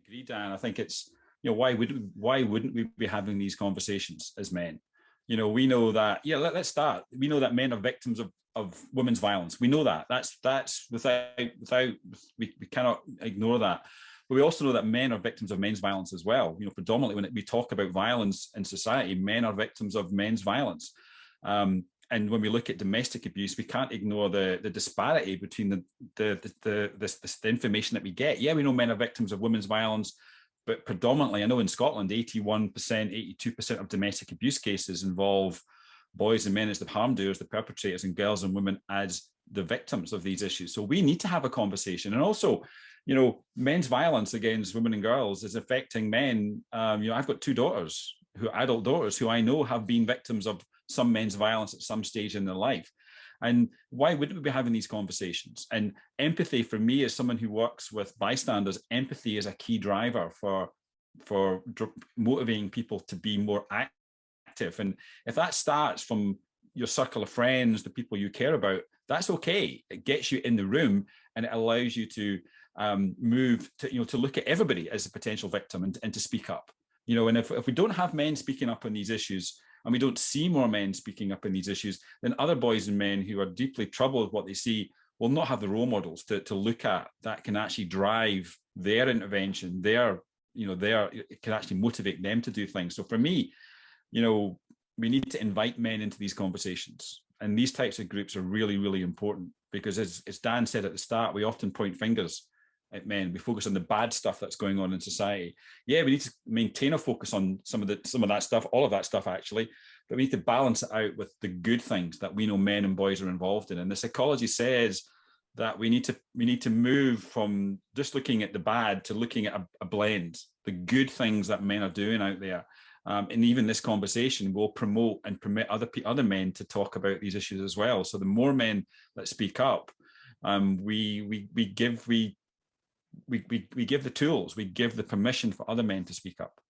agree, Dan. I think it's, why wouldn't we be having these conversations as men? We know that, let's start. We know that men are victims of women's violence. We know that. That's without we cannot ignore that. But we also know that men are victims of men's violence as well. Predominantly when we talk about violence in society, men are victims of men's violence. And when we look at domestic abuse, we can't ignore the disparity between the information that we get. Yeah, we know men are victims of women's violence, but predominantly, I know in Scotland, 81%, 82% of domestic abuse cases involve boys and men as the harm doers, the perpetrators, and girls and women as the victims of these issues. So we need to have a conversation. And also, men's violence against women and girls is affecting men. I've got two daughters, adult daughters, who I know have been victims of some men's violence at some stage in their life. And why wouldn't we be having these conversations? And empathy, for me, as someone who works with bystanders, empathy is a key driver for motivating people to be more active. And if that starts from your circle of friends, the people you care about, that's okay. It gets you in the room, and it allows you to move to, to look at everybody as a potential victim and to speak up. And if we don't have men speaking up on these issues, and we don't see more men speaking up in these issues, then other boys and men who are deeply troubled with what they see will not have the role models to look at that can actually drive their intervention. It can actually motivate them to do things. So for me, we need to invite men into these conversations. And these types of groups are really, really important because as Dan said at the start, we often point fingers at men. We focus on the bad stuff that's going on in society. Yeah, we need to maintain a focus on some of that stuff, all of that stuff actually, but we need to balance it out with the good things that we know men and boys are involved in. And the psychology says that we need to move from just looking at the bad to looking at a blend, the good things that men are doing out there. And even this conversation will promote and permit other men to talk about these issues as well. So the more men that speak up, we give the tools, we give the permission for other men to speak up.